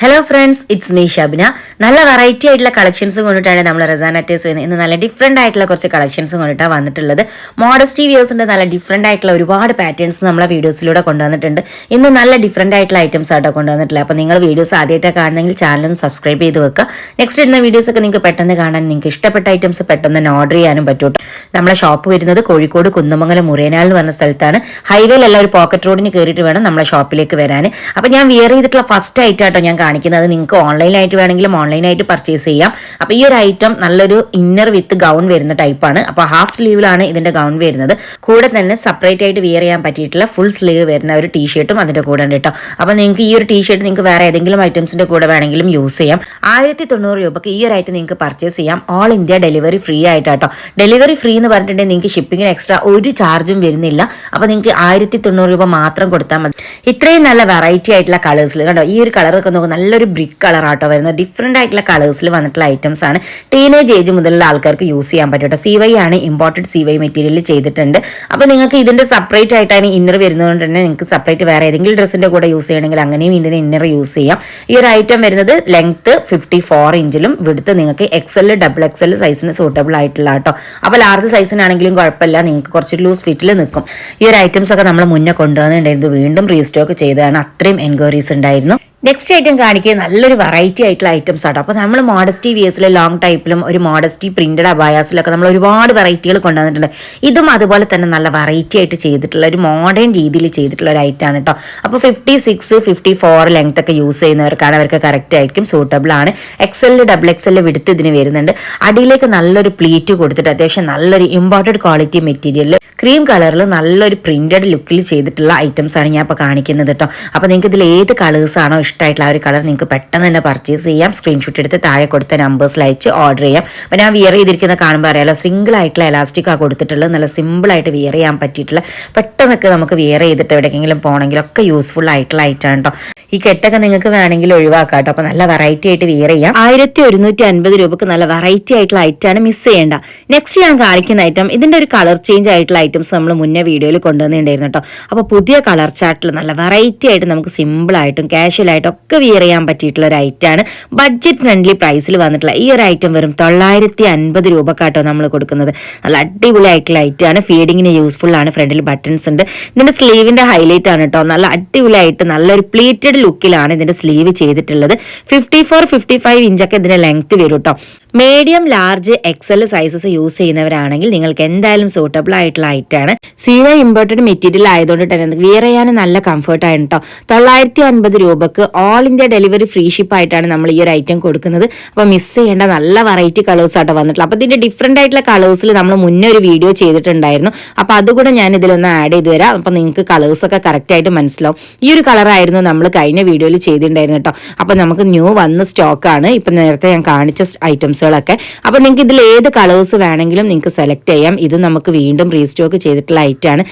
Hello friends, it's me Shabna. നല്ല variety ആയിട്ടുള്ള collections കൊണ്ടിട്ടാണ് നമ്മൾ റസാന ടേസ് ഇന്ന് നല്ല ഡിഫറെൻ്റ് ആയിട്ടുള്ള കുറച്ച് കളക്ഷൻസ് കൊണ്ടിട്ടാണ് വന്നിട്ടുള്ളത്. മോഡസ്റ്റി വ്യൂസിൻ്റെ നല്ല ഡിഫറെൻ്റ് ആയിട്ടുള്ള ഒരുപാട് പാറ്റേൺസ് നമ്മളെ വീഡിയോസിലൂടെ കൊണ്ടുവന്നിട്ടുണ്ട്. ഇന്ന് നല്ല ഡിഫറെൻ്റ് ആയിട്ടുള്ള ഐറ്റംസ് ആയിട്ടോ കൊണ്ടുവന്നിട്ടുള്ളത്. അപ്പോൾ നിങ്ങൾ വീഡിയോസ് ആദ്യമായിട്ടാണ് കാണുന്നെങ്കിൽ ചാനലൊന്ന് സബ്സ്ക്രൈബ് ചെയ്ത് വെക്കുക. നെക്സ്റ്റ് ഇടുന്ന വീഡിയോസൊക്കെ നിങ്ങൾക്ക് പെട്ടെന്ന് കാണാൻ, നിങ്ങൾക്ക് ഇഷ്ടപ്പെട്ട ഐറ്റംസ് പെട്ടെന്ന് തന്നെ ഓർഡർ ചെയ്യാനും പറ്റും. നമ്മളെ ഷോപ്പ് വരുന്നത് കോഴിക്കോട് കുന്നമംഗലം മുറിയനാൽ എന്ന് പറഞ്ഞ സ്ഥലത്താണ്. ഹൈവേയിലല്ല, ഒരു പോക്കറ്റ് റോഡിന് കയറിയിട്ട് വേണം നമ്മളെ ഷോപ്പിലേക്ക് വരാൻ. അപ്പോൾ ഞാൻ വിയർ ചെയ്തിട്ടുള്ള ഫസ്റ്റ് ഐറ്റാട്ടോ ഞാൻ കാണിക്കുന്നത്. നിങ്ങൾക്ക് ഓൺലൈനായിട്ട് വേണമെങ്കിലും ഓൺലൈനായിട്ട് പർച്ചേസ് ചെയ്യാം. അപ്പോൾ ഈ ഒരു ഐറ്റം നല്ലൊരു ഇന്നർ വിത്ത് ഗൗൺ വരുന്ന ടൈപ്പാണ്. അപ്പോൾ ഹാഫ് സ്ലീവിലാണ് ഇതിന്റെ ഗൗൺ വരുന്നത്. കൂടെ തന്നെ സെപ്പറേറ്റ് ആയിട്ട് വിയർ ചെയ്യാൻ പറ്റിയിട്ടുള്ള ഫുൾ സ്ലീവ് വരുന്ന ഒരു ടീഷർട്ടും അതിന്റെ കൂടെ ഉണ്ട് കേട്ടോ. അപ്പോൾ നിങ്ങൾക്ക് ഈ ഒരു ടീഷർട്ട് നിങ്ങൾക്ക് വേറെ ഏതെങ്കിലും ഐറ്റംസിന്റെ കൂടെ വേണമെങ്കിലും യൂസ് ചെയ്യാം. 1090 രൂപക്ക് ഈ ഒരു ഐറ്റം നിങ്ങൾക്ക് പർച്ചേസ് ചെയ്യാം. ഓൾ ഇന്ത്യ ഡെലിവറി ഫ്രീ ആയിട്ടാട്ടോ. ഡെലിവറി ഫ്രീ എന്ന് പറഞ്ഞിട്ടുണ്ടെങ്കിൽ നിങ്ങൾക്ക് ഷിപ്പിങ്ങിന് എക്സ്ട്രാ ഒരു ചാർജും വരുന്നില്ല. അപ്പോൾ നിങ്ങൾക്ക് 1090 രൂപ മാത്രം കൊടുത്താൽ മതി. ഇത്രയും നല്ല വെറൈറ്റി ആയിട്ടുള്ള കളേഴ്സിൽ കണ്ടോ, ഈ ഒരു കളറൊക്കെ നോക്കുക, നല്ലൊരു ബ്രിക്ക് കളർ ആട്ടോ വരുന്നത്. ഡിഫറെന്റ് ആയിട്ടുള്ള കളേഴ്സിൽ വന്നിട്ടുള്ള ഐറ്റംസ് ആണ്. ടീനേജ് ഏജ് മുതലുള്ള ആൾക്കാർക്ക് യൂസ് ചെയ്യാൻ പറ്റും കേട്ടോ. CY ആണ്, ഇമ്പോർട്ടഡ് CY മെറ്റീരിയൽ ചെയ്തിട്ടുണ്ട്. അപ്പോൾ നിങ്ങൾക്ക് ഇതിന്റെ സെപ്പറേറ്റ് ആയിട്ടാണ് ഇന്നർ വരുന്നതുകൊണ്ട് തന്നെ നിങ്ങൾക്ക് സെപ്പറേറ്റ് വേറെ ഏതെങ്കിലും ഡ്രസ്സിന്റെ കൂടെ യൂസ് ചെയ്യണമെങ്കിൽ അങ്ങനെയും ഇതിന് ഇന്നർ യൂസ് ചെയ്യാം. ഈ ഒരു ഐറ്റം വരുന്നത് ലെങ്ത് 54 ഇഞ്ചിലും വിഡ്ത്ത് നിങ്ങൾക്ക് XL XXL സൈസിന് സൂട്ടബിൾ ആയിട്ടുള്ള കേട്ടോ. അപ്പോൾ ലാർജ് സൈസിനാണെങ്കിലും കുഴപ്പമില്ല, നിങ്ങൾക്ക് കുറച്ച് ലൂസ് ഫിറ്റിൽ നിൽക്കും. ഈ ഒരു ഐറ്റംസ് ഒക്കെ നമ്മൾ മുന്നേ കൊണ്ടുവന്നിട്ടുണ്ടായിരുന്നു, വീണ്ടും റീസ്റ്റോക്ക് ചെയ്തതാണ്. അത്രയും എൻക്വയറീസ് ഉണ്ടായിരുന്നു. നെക്സ്റ്റ് ഐറ്റം കാണിക്കുക നല്ലൊരു വെറൈറ്റി ആയിട്ടുള്ള ഐറ്റംസ് ആട്ടോ. അപ്പോൾ നമ്മൾ മോഡസ്റ്റി വിയേഴ്സിലെ ലോങ് ടൈപ്പിലും ഒരു മോഡസ്റ്റി പ്രിന്റഡ് അബായാസിലൊക്കെ നമ്മൾ ഒരുപാട് വെറൈറ്റികൾ കൊണ്ടുവന്നിട്ടുണ്ട്. ഇതും അതുപോലെ തന്നെ നല്ല വെറൈറ്റി ആയിട്ട് ചെയ്തിട്ടുള്ള ഒരു മോഡേൺ രീതിയിൽ ചെയ്തിട്ടുള്ള ഒരു ഐറ്റം ആണ് കേട്ടോ. അപ്പോൾ 56, 54 ലെങ്ത് ഒക്കെ യൂസ് ചെയ്യുന്നവർക്കാണ്, അവർക്ക് കറക്റ്റ് ആയിരിക്കും, സൂട്ടബിൾ ആണ്. XL XXL വിടുത്ത് ഇതിന് വരുന്നുണ്ട്. അടിയിലേക്ക് നല്ലൊരു പ്ലീറ്റ് കൊടുത്തിട്ട് അത്യാവശ്യം നല്ലൊരു ഇമ്പോർട്ടഡ് ക്വാളിറ്റി മെറ്റീരിയൽ ക്രീം കളറിൽ നല്ലൊരു പ്രിന്റഡ് ലുക്കിൽ ചെയ്തിട്ടുള്ള ഐറ്റംസ് ആണ് ഞാൻ ഇപ്പോൾ കാണിക്കുന്നത് കേട്ടോ. അപ്പോൾ നിങ്ങൾക്ക് ഇതിൽ ഏത് കളേഴ്സ് ആണോ ഇഷ്ടമായിട്ടുള്ള ആ ഒരു കളർ നിങ്ങൾക്ക് പെട്ടെന്ന് തന്നെ പർച്ചേസ് ചെയ്യാം. സ്ക്രീൻഷോട്ട് എടുത്ത് താഴെ കൊടുത്ത നമ്പേഴ്സിൽ അയച്ച് ഓർഡർ ചെയ്യാം. അപ്പോൾ ഞാൻ വിയർ ചെയ്തിരിക്കുന്ന കാണുമ്പോൾ അറിയാലോ, സിംഗിൾ ആയിട്ടുള്ള എലാസ്റ്റിക് ആ കൊടുത്തിട്ടുള്ളത്. നല്ല സിമ്പിളായിട്ട് വിയർ ചെയ്യാൻ പറ്റിയിട്ടുള്ള, പെട്ടെന്നൊക്കെ നമുക്ക് വിയർ ചെയ്തിട്ട് എവിടെയെങ്കിലും പോകണമെങ്കിലൊക്കെ യൂസ്ഫുൾ ആയിട്ടുള്ള ഐറ്റം കേട്ടോ. ഈ കെട്ടൊക്കെ നിങ്ങൾക്ക് വേണമെങ്കിൽ ഒഴിവാക്കാം കേട്ടോ. അപ്പോൾ നല്ല വെറൈറ്റി ആയിട്ട് വിയർ ചെയ്യാം. 1150 രൂപക്ക് നല്ല വെറൈറ്റി ആയിട്ടുള്ള ഐറ്റമാണ്, മിസ് ചെയ്യേണ്ട. നെക്സ്റ്റ് ഞാൻ കാണിക്കുന്ന ഐറ്റം ഇതിന്റെ ഒരു കളർ ചേഞ്ച് ആയിട്ടുള്ള ഐറ്റംസ് നമ്മൾ മുന്നേ വീഡിയോയിൽ കൊണ്ടുവന്നിട്ടുണ്ടായിരുന്നു കേട്ടോ. അപ്പോൾ പുതിയ കളർ ചാർട്ടിൽ നല്ല വെറൈറ്റി ആയിട്ട് നമുക്ക് സിമ്പിളായിട്ടും കാഷ്വലായിട്ടും ഒക്കെ വിയർ ചെയ്യാൻ പറ്റിയിട്ടുള്ള ഒരു ഐറ്റമാണ്. ബഡ്ജറ്റ് ഫ്രണ്ട്ലി പ്രൈസിൽ വന്നിട്ടുള്ള ഈ ഒരു ഐറ്റം വെറും 950 രൂപക്കാട്ടോ നമ്മൾ കൊടുക്കുന്നത്. നല്ല അടിപൊളി ആയിട്ടുള്ള ഐറ്റമാണ്. ഫീഡിങ്ങിന് യൂസ്ഫുൾ ആണ്. ഫ്രണ്ടിൽ ബട്ടൺസ് ഉണ്ട്. ഇതിന്റെ സ്ലീവിന്റെ ഹൈലൈറ്റ് ആണ് കേട്ടോ. നല്ല അടിപൊളിയായിട്ട് നല്ലൊരു പ്ലീറ്റഡ് ലുക്കിലാണ് ഇതിന്റെ സ്ലീവ് ചെയ്തിട്ടുള്ളത്. 54, 55 ഇഞ്ചൊക്കെ ഇതിന്റെ ലെങ്ത് വരും കേട്ടോ. Medium, large, XL sizes use ചെയ്യുന്നവരാണെങ്കിൽ നിങ്ങൾക്ക് എന്തായാലും സൂട്ടബിൾ ആയിട്ടുള്ള ഐറ്റാണ്. CY ഇമ്പോർട്ടഡ് മെറ്റീരിയൽ ആയതുകൊണ്ട് തന്നെ വിയർ ചെയ്യാൻ നല്ല കംഫർട്ട് ആണ് കേട്ടോ. 950 രൂപക്ക് all India delivery free ship ആയിട്ടാണ് നമ്മൾ ഈ ഒരു ഐറ്റം കൊടുക്കുന്നത്. അപ്പോൾ മിസ് ചെയ്യേണ്ട നല്ല വെറൈറ്റി കളേഴ്സ് ആട്ടോ വന്നിട്ടുള്ളത്. അപ്പോൾ ഇതിന്റെ ഡിഫറെന്റ് ആയിട്ടുള്ള കളേഴ്സിൽ നമ്മൾ മുന്നേ ഒരു വീഡിയോ ചെയ്തിട്ടുണ്ടായിരുന്നു. അപ്പോൾ അതുകൂടെ ഞാൻ ഇതിലൊന്ന് ആഡ് ചെയ്ത് തരാം. അപ്പോൾ നിങ്ങൾക്ക് കളേഴ്സ് ഒക്കെ കറക്റ്റ് ആയിട്ട് മനസ്സിലാവും. ഈ ഒരു കളറായിരുന്നു നമ്മൾ കഴിഞ്ഞ വീഡിയോയിൽ ചെയ്തിട്ടുണ്ടായിരുന്നു കേട്ടോ. അപ്പോൾ നമുക്ക് ന്യൂ വന്ന സ്റ്റോക്കാണ് ഇപ്പം നേരത്തെ ഞാൻ കാണിച്ച ഐറ്റംസ് ൊക്കെ. അപ്പൊ നിങ്ങൾക്ക് ഇതിൽ ഏത് കളേഴ്സ് വേണമെങ്കിലും നിങ്ങൾക്ക് സെലക്ട് ചെയ്യാം. ഇത് നമുക്ക് വീണ്ടും റീസ്റ്റോക്ക് ചെയ്തിട്ടുള്ള ഐറ്റാണ്.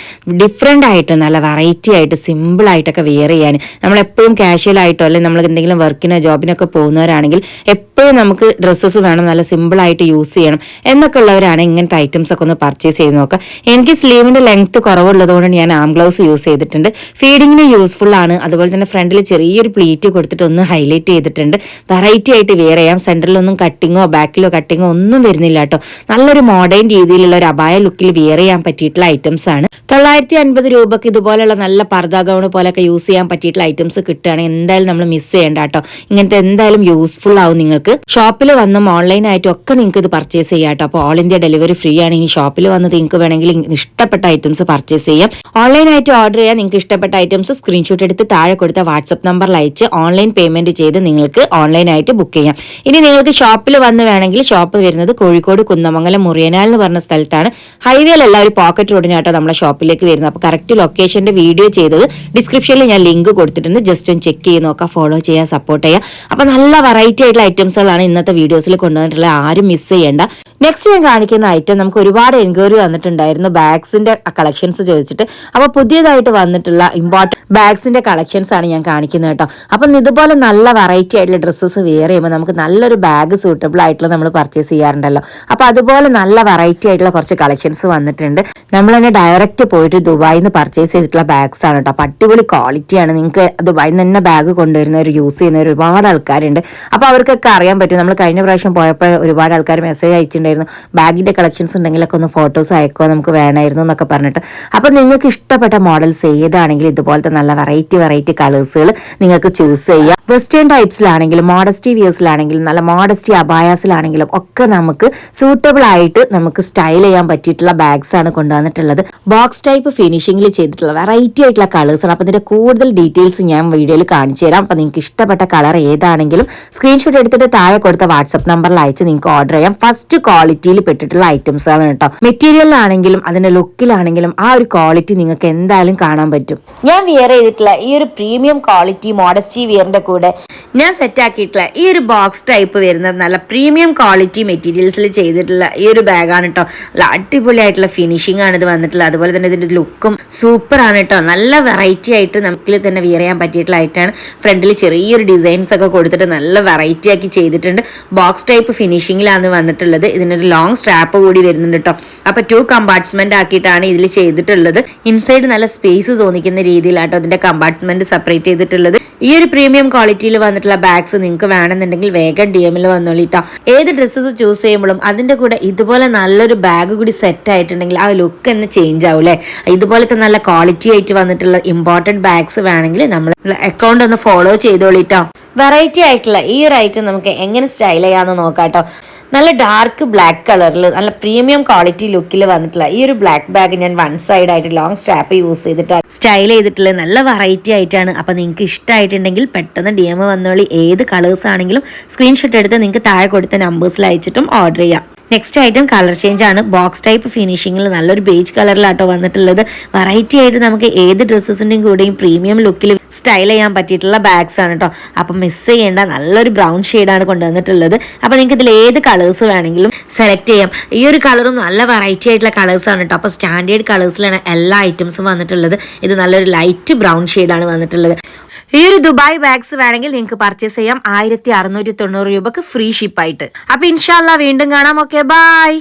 ഡിഫറെന്റ് ആയിട്ട് നല്ല വെറൈറ്റി ആയിട്ട് സിമ്പിൾ ആയിട്ടൊക്കെ വെയർ ചെയ്യാൻ, നമ്മളെപ്പോഴും കാഷ്വൽ ആയിട്ടോ അല്ലെങ്കിൽ നമ്മൾ എന്തെങ്കിലും വർക്കിനോ ജോബിനൊക്കെ പോകുന്നവരാണെങ്കിൽ എപ്പോഴും നമുക്ക് ഡ്രസ്സസ് വേണം, നല്ല സിമ്പിൾ ആയിട്ട് യൂസ് ചെയ്യണം എന്നൊക്കെ ഉള്ളവരാണ് ഇങ്ങനത്തെ ഐറ്റംസ് ഒക്കെ ഒന്ന് പർച്ചേസ് ചെയ്ത് നോക്കാം. എനിക്ക് സ്ലീവിന്റെ ലെങ്ത് കുറവുള്ളതുകൊണ്ട് ഞാൻ ആം ഗ്ലൗസ് യൂസ് ചെയ്തിട്ടുണ്ട്. ഫീഡിങ്ങിന് യൂസ്ഫുൾ ആണ്. അതുപോലെ തന്നെ ഫ്രണ്ടിൽ ചെറിയൊരു പ്ലീറ്റ് കൊടുത്തിട്ട് ഒന്ന് ഹൈലൈറ്റ് ചെയ്തിട്ടുണ്ട്. വെറൈറ്റി ആയിട്ട് വെയർ ചെയ്യാം. സെന്ററിലൊന്നും കട്ടിങ്ങോ ബാക്കിലോ കട്ടിങ്ങോ ഒന്നും വരുന്നില്ല കേട്ടോ. നല്ലൊരു മോഡേൺ രീതിയിലുള്ള ഒരു അബായ ലുക്കിൽ വിയർ ചെയ്യാൻ പറ്റിയിട്ടുള്ള ഐറ്റംസ് ആണ്. 950 രൂപക്ക് ഇതുപോലെയുള്ള നല്ല പർദ്ദ ഗൗണ് പോലെയൊക്കെ യൂസ് ചെയ്യാൻ പറ്റിയിട്ടുള്ള ഐറ്റംസ് കിട്ടുകയാണെങ്കിൽ എന്തായാലും നമ്മൾ മിസ് ചെയ്യേണ്ട കേട്ടോ. ഇങ്ങനത്തെ എന്തായാലും യൂസ്ഫുൾ ആവും. നിങ്ങൾക്ക് ഷോപ്പിൽ വന്നും ഓൺലൈനായിട്ടും ഒക്കെ നിങ്ങൾക്ക് ഇത് പർച്ചേസ് ചെയ്യാം കേട്ടോ. അപ്പോൾ ഓൾ ഇന്ത്യ ഡെലിവറി ഫ്രീ ആണ്. ഇനി ഷോപ്പിൽ വന്നത് നിങ്ങൾക്ക് വേണമെങ്കിൽ ഇഷ്ടപ്പെട്ട ഐറ്റംസ് പർച്ചേസ് ചെയ്യാം. ഓൺലൈനായിട്ട് ഓർഡർ ചെയ്യാൻ നിങ്ങൾക്ക് ഇഷ്ടപ്പെട്ട ഐറ്റംസ് സ്ക്രീൻഷോട്ട് എടുത്ത് താഴെ കൊടുത്ത വാട്സ്ആപ്പ് നമ്പറിൽ അയച്ച് ഓൺലൈൻ പേയ്മെന്റ് ചെയ്ത് നിങ്ങൾക്ക് ഓൺലൈനായിട്ട് ബുക്ക് ചെയ്യാം. ഇനി നിങ്ങൾക്ക് ഷോപ്പിൽ വന്ന് വേണമെങ്കിൽ ഷോപ്പ് വരുന്നത് കോഴിക്കോട് കുന്നമംഗലം മുറിയനാൽ എന്ന് പറഞ്ഞ സ്ഥലത്താണ്. ഹൈവേയിലല്ല, ഒരു പോക്കറ്റ് റോഡിനാട്ടോ നമ്മളെ ഷോപ്പിലേക്ക് വരുന്നത്. അപ്പോൾ കറക്റ്റ് ലൊക്കേഷന്റെ വീഡിയോ ചെയ്തത് ഡിസ്ക്രിപ്ഷനിൽ ഞാൻ ലിങ്ക് കൊടുത്തിട്ടുണ്ട്. ജസ്റ്റ് ഒന്ന് ചെക്ക് ചെയ്ത് നോക്കാം, ഫോളോ ചെയ്യാൻ, സപ്പോർട്ട് ചെയ്യാം. അപ്പോൾ നല്ല വെറൈറ്റി ആയിട്ടുള്ള ഐറ്റംസുകളാണ് ഇന്നത്തെ വീഡിയോസിൽ കൊണ്ടുവന്നിട്ടുള്ളത്. ആരും മിസ് ചെയ്യേണ്ട. നെക്സ്റ്റ് ഞാൻ കാണിക്കുന്ന ഐറ്റം നമുക്ക് ഒരുപാട് എൻക്വയറി വന്നിട്ടുണ്ടായിരുന്നു ബാഗ്സിന്റെ കളക്ഷൻസ് ചോദിച്ചിട്ട്. അപ്പോൾ പുതിയതായിട്ട് വന്നിട്ടുള്ള ഇമ്പോർട്ടന്റ് ബാഗ്സിന്റെ കളക്ഷൻസ് ആണ് ഞാൻ കാണിക്കുന്നത് കേട്ടോ. അപ്പം ഇതുപോലെ നല്ല വെറൈറ്റി ആയിട്ടുള്ള ഡ്രസ്സസ് വെയർ ചെയ്യുമ്പോൾ നമുക്ക് നല്ലൊരു ബാഗ് സൂട്ടബിൾ ആയിട്ട് ആയിട്ടുള്ള നമ്മൾ പർച്ചേസ് ചെയ്യാറുണ്ടല്ലോ. അപ്പോൾ അതുപോലെ നല്ല വെറൈറ്റി ആയിട്ടുള്ള കുറച്ച് കളക്ഷൻസ് വന്നിട്ടുണ്ട്. നമ്മൾ തന്നെ ഡയറക്റ്റ് പോയിട്ട് ദുബായിൽ നിന്ന് പർച്ചേസ് ചെയ്തിട്ടുള്ള ബാഗ്സ് ആണ് കേട്ടോ. അപ്പോൾ അടിപൊളി ക്വാളിറ്റിയാണ്. നിങ്ങൾക്ക് ദുബായിൽ നിന്ന് തന്നെ ബാഗ് കൊണ്ടുവരുന്നവർ യൂസ് ചെയ്യുന്നവർ ഒരുപാട് ആൾക്കാരുണ്ട്. അപ്പോൾ അവർക്കൊക്കെ അറിയാൻ പറ്റും. നമ്മൾ കഴിഞ്ഞ പ്രാവശ്യം പോയപ്പോൾ ഒരുപാട് ആൾക്കാർ മെസ്സേജ് അയച്ചിട്ടുണ്ടായിരുന്നു, ബാഗിൻ്റെ കളക്ഷൻസ് ഉണ്ടെങ്കിലൊക്കെ ഒന്ന് ഫോട്ടോസ് അയക്കോ, നമുക്ക് വേണമായിരുന്നു എന്നൊക്കെ പറഞ്ഞിട്ട്. അപ്പോൾ നിങ്ങൾക്ക് ഇഷ്ടപ്പെട്ട മോഡൽസ് ഏതാണെങ്കിലും ഇതുപോലത്തെ നല്ല വെറൈറ്റി കളേഴ്സുകൾ നിങ്ങൾക്ക് ചൂസ് ചെയ്യാം. വെസ്റ്റേൺ ടൈപ്സിലാണെങ്കിലും മോഡസ്റ്റി വിയേഴ്സിലാണെങ്കിലും നല്ല മോഡസ്റ്റി അബായാസിലാണെങ്കിലും ഒക്കെ നമുക്ക് സൂട്ടബിൾ ആയിട്ട് നമുക്ക് സ്റ്റൈൽ ചെയ്യാൻ പറ്റിയിട്ടുള്ള ബാഗ്സ് ആണ് കൊണ്ടുവന്നിട്ടുള്ളത്. ബോക്സ് ടൈപ്പ് ഫിനിഷിംഗിൽ ചെയ്തിട്ടുള്ള വെറൈറ്റി ആയിട്ടുള്ള കളേഴ്സ് ആണ്. അപ്പോൾ ഇതിന്റെ കൂടുതൽ ഡീറ്റെയിൽസ് ഞാൻ വീഡിയോയിൽ കാണിച്ചു തരാം. അപ്പോൾ നിങ്ങൾക്ക് ഇഷ്ടപ്പെട്ട കളർ ഏതാണെങ്കിലും സ്ക്രീൻഷോട്ട് എടുത്തിട്ട് താഴെ കൊടുത്ത വാട്സ്ആപ്പ് നമ്പറിൽ അയച്ച് നിങ്ങൾക്ക് ഓർഡർ ചെയ്യാം. ഫസ്റ്റ് ക്വാളിറ്റിയിൽ പെട്ടിട്ടുള്ള ഐറ്റംസ് ആണ് കേട്ടോ. മെറ്റീരിയലിലാണെങ്കിലും അതിന്റെ ലുക്കിലാണെങ്കിലും ആ ഒരു ക്വാളിറ്റി നിങ്ങൾക്ക് എന്തായാലും കാണാൻ പറ്റും. ഞാൻ വിയർ ചെയ്തിട്ടുള്ള ഈ ഒരു പ്രീമിയം ക്വാളിറ്റി മോഡസ്റ്റി വിയറിന്റെ കൂടെ ഞാൻ സെറ്റ് ആക്കിയിട്ടുള്ള ഈ ഒരു ബോക്സ് ടൈപ്പ് വരുന്ന നല്ല പ്രീമിയം ക്വാളിറ്റി മെറ്റീരിയൽസിൽ ചെയ്തിട്ടുള്ള ഈ ഒരു ബാഗാണ് കേട്ടോ. നല്ല അടിപൊളിയായിട്ടുള്ള ഫിനിഷിംഗ് ആണ് ഇത് വന്നിട്ടുള്ളത്. അതുപോലെ തന്നെ ഇതിന്റെ ലുക്കും സൂപ്പർ ആണ് കേട്ടോ. നല്ല വെറൈറ്റി ആയിട്ട് നമുക്ക് തന്നെ വിയർ ചെയ്യാൻ പറ്റിയിട്ടുള്ള ആയിട്ടാണ്. ഫ്രണ്ടിൽ ചെറിയൊരു ഡിസൈൻസ് ഒക്കെ കൊടുത്തിട്ട് നല്ല വെറൈറ്റി ആക്കി ചെയ്തിട്ടുണ്ട്. ബോക്സ് ടൈപ്പ് ഫിനിഷിംഗിലാണ് വന്നിട്ടുള്ളത്. ഇതിനൊരു ലോങ് സ്ട്രാപ്പ് കൂടി വരുന്നുണ്ട് കേട്ടോ. അപ്പൊ 2 കമ്പാർട്ട്മെന്റ് ആക്കിയിട്ടാണ് ഇതിൽ ചെയ്തിട്ടുള്ളത്. ഇൻസൈഡ് നല്ല സ്പേസ് തോന്നിക്കുന്ന രീതിയിലാട്ടോ ഇതിന്റെ കമ്പാർട്ട്മെന്റ് സെപ്പറേറ്റ് ചെയ്തിട്ടുള്ളത്. ഈ ഒരു പ്രീമിയം ക്വാളിറ്റിയിൽ വന്നിട്ടുള്ള ബാഗ്സ് നിങ്ങൾക്ക് വേണമെന്നുണ്ടെങ്കിൽ വേഗം DM-ൽ വന്നോളിട്ടോ. ഏത് ഡ്രസ്സസ് ചൂസ് ചെയ്യുമ്പോഴും അതിന്റെ കൂടെ ഇതുപോലെ നല്ലൊരു ബാഗ് കൂടി സെറ്റ് ആയിട്ടുണ്ടെങ്കിൽ ആ ലുക്ക് തന്നെ ചേഞ്ച് ആവും അല്ലേ. ഇതുപോലത്തെ നല്ല ക്വാളിറ്റി ആയിട്ട് വന്നിട്ടുള്ള ഇമ്പോർട്ടന്റ് ബാഗ്സ് വേണമെങ്കിൽ നമ്മൾ അക്കൗണ്ട് ഒന്ന് ഫോളോ ചെയ്തോളിട്ടോ. വെറൈറ്റി ആയിട്ടുള്ള ഈ ഒരു ഐറ്റം നമുക്ക് എങ്ങനെ സ്റ്റൈൽ ചെയ്യാമെന്ന് നോക്കാട്ടോ. നല്ല ഡാർക്ക് ബ്ലാക്ക് കളറിൽ നല്ല പ്രീമിയം ക്വാളിറ്റി ലുക്കിൽ വന്നിട്ടുള്ള ഈ ഒരു ബ്ലാക്ക് ബാഗ് ഞാൻ 1 സൈഡ് ആയിട്ട് ലോങ് സ്ട്രാപ്പ് യൂസ് ചെയ്തിട്ടാണ് സ്റ്റൈൽ ചെയ്തിട്ടുള്ള നല്ല വെറൈറ്റി ആയിട്ടാണ്. അപ്പോൾ നിങ്ങൾക്ക് ഇഷ്ടമായിട്ടുണ്ടെങ്കിൽ പെട്ടെന്ന് DM വന്നോളി. ഏത് കളേഴ്സ് ആണെങ്കിലും സ്ക്രീൻഷോട്ട് എടുത്ത് നിങ്ങൾക്ക് താഴെ കൊടുത്ത നമ്പേഴ്സിൽ അയച്ചിട്ടും ഓർഡർ ചെയ്യാം. നെക്സ്റ്റ് ഐറ്റം കളർ ചേഞ്ച് ആണ്. ബോക്സ് ടൈപ്പ് ഫിനിഷിംഗിൽ നല്ലൊരു ബേജ് കളറിലാട്ടോ വന്നിട്ടുള്ളത്. വെറൈറ്റി ആയിട്ട് നമുക്ക് ഏത് ഡ്രസ്സസിൻ്റെയും കൂടെയും പ്രീമിയം ലുക്കിൽ സ്റ്റൈൽ ചെയ്യാൻ പറ്റിയിട്ടുള്ള ബാഗ്സ് ആണ് കേട്ടോ. അപ്പം മിസ് ചെയ്യേണ്ട നല്ലൊരു ബ്രൗൺ ഷെയ്ഡാണ് കൊണ്ടുവന്നിട്ടുള്ളത്. അപ്പോൾ നിങ്ങൾക്ക് ഇതിൽ ഏത് കളേഴ്സ് വേണമെങ്കിലും സെലക്ട് ചെയ്യാം. ഈ ഒരു കളറും നല്ല വെറൈറ്റി ആയിട്ടുള്ള കളേഴ്സ് ആണ് കേട്ടോ. അപ്പോൾ സ്റ്റാൻഡേർഡ് കളേഴ്സിലാണ് എല്ലാ ഐറ്റംസും വന്നിട്ടുള്ളത്. ഇത് നല്ലൊരു ലൈറ്റ് ബ്രൗൺ ഷെയ്ഡാണ് വന്നിട്ടുള്ളത്. ഈ ഒരു ദുബായ് ബാഗ്സ് വേണമെങ്കിൽ നിങ്ങൾക്ക് പർച്ചേസ് ചെയ്യാം 1690 രൂപക്ക് ഫ്രീ ഷിപ്പായിട്ട്. അപ്പൊ ഇൻഷാല്ലാ വീണ്ടും കാണാം. Okay, by.